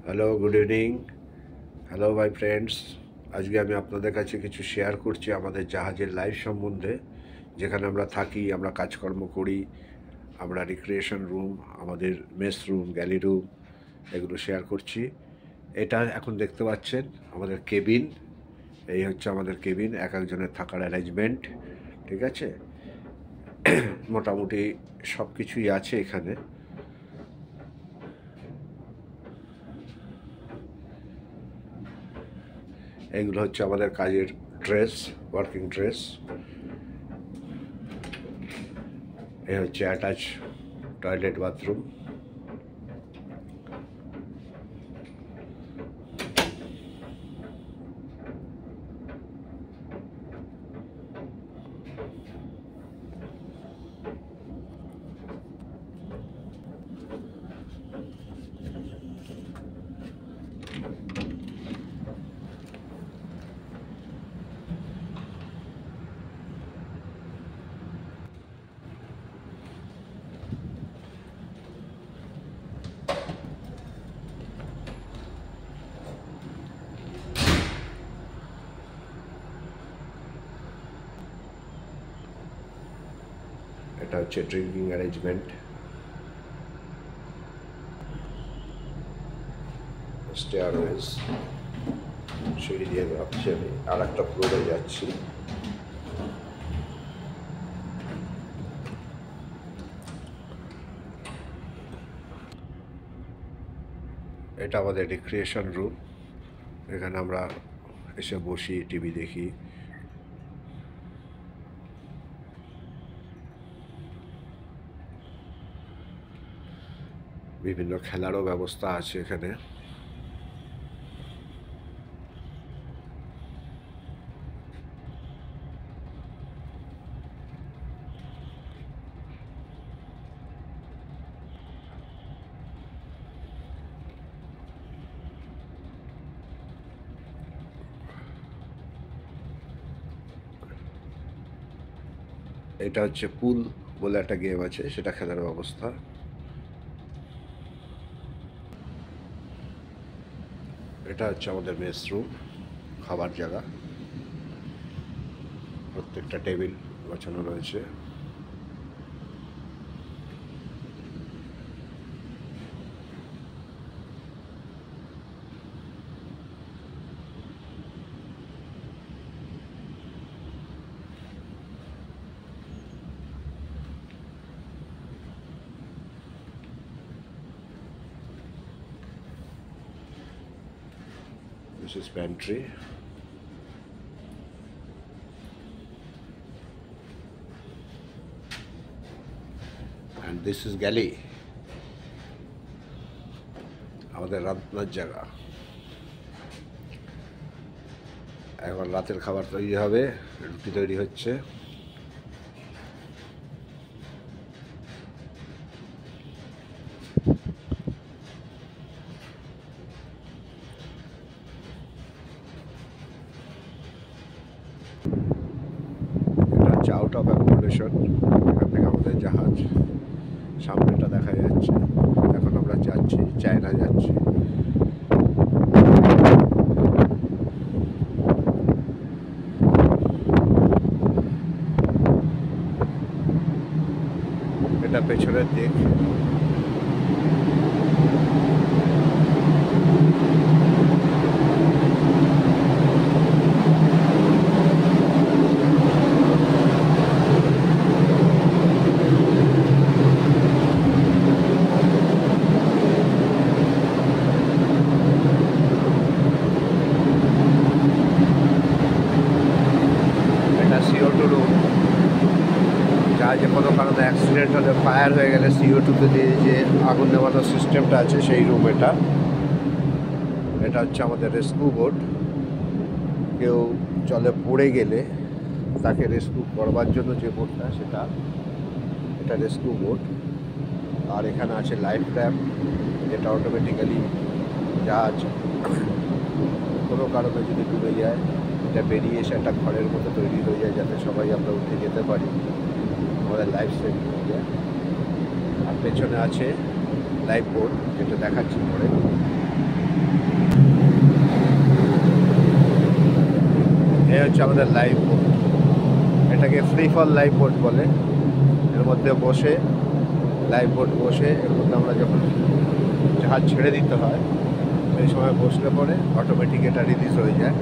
Hello, good evening. Hello my friends. আজকে আমি আপনাদের কাছে কিছু শেয়ার করছি আমাদের জাহাজের লাইফ সম্বন্ধে, যেখানে আমরা থাকি, আমরা কাজকর্ম করি, আমরা রিক্রিয়েশন রুম, আমাদের মেস রুম, গ্যালি রুম, এগুলো শেয়ার করছি। এটা এখন দেখতে পাচ্ছেন আমাদের কেবিন। এই হচ্ছে আমাদের কেবিন, এক একজনের থাকার অ্যারেঞ্জমেন্ট। ঠিক আছে, মোটামুটি সব কিছুই আছে এখানে। এইগুলো হচ্ছে আমাদের কাজের ড্রেস, ওয়ার্কিং ড্রেস। এই হচ্ছে অ্যাটাচ টয়লেট, বাথরুম। এটা হচ্ছে ড্রিঙ্কিং অ্যারেঞ্জমেন্ট। স্টেয়ারওয়েজ, সিঁড়ি দিয়ে ভাবছি আমি আর একটা ফ্লোরে যাচ্ছি। এটা আমাদের রিক্রিয়েশন রুম। এখানে আমরা এসে বসি, টিভি দেখি। বিভিন্ন খেলারও ব্যবস্থা আছে এখানে। এটা হচ্ছে পুল বলে একটা গেম আছে, সেটা খেলার ব্যবস্থা। এটা হচ্ছে আমাদের মেস রুম, খাবার জায়গা। প্রত্যেকটা টেবিল গোছানো রয়েছে। This is pantry. And this is galley, আমাদের রান্নার জায়গা। এখন রাতের খাবার তৈরি হবে, রুটি তৈরি হচ্ছে। এটা হচ্ছে আউট অফ অ্যাকোমোডেশন। এখান থেকে আমাদের জাহাজ সামনেটা দেখা যাচ্ছে। এখন আমরা যাচ্ছি, চায়না যাচ্ছি। এটা পেছনের দিক। যে কোনো কারণে অ্যাক্সিডেন্ট হলে, ফায়ার হয়ে গেলে CO2 দিয়ে যে আগুন নেওয়ানোর সিস্টেমটা আছে, সেই রুম এটা। এটা হচ্ছে আমাদের রেস্কিউ বোট। কেউ জলে পড়ে গেলে তাকে রেস্কিউ করবার জন্য যে বোটটা, এটা রেস্কিউ বোট। আর এখানে আছে লাইফ র্যাম্প, যেটা অটোমেটিক্যালি জাহাজ কোনো কারণে যদি ডুবে যায়, এটা বেরিয়ে এসে একটা ঘরের মতো তৈরি হয়ে যায়, যাতে সবাই আমরা উঠে যেতে পারি, আমাদের লাইফ সেভিং হয়ে যায়। আর পেছনে আছে লাইফ বোট, যেটা দেখাচ্ছি পরে। এই হচ্ছে আমাদের লাইফ বোট। এটাকে ফ্রি ফল লাইফ বোট বলে। এর মধ্যে বসে লাইফ বোট বসে এর মধ্যে আমরা যখন জাহাজ ছেড়ে দিতে হয় সেই সময় বসলে পরে অটোমেটিক এটা রিলিজ হয়ে যায়।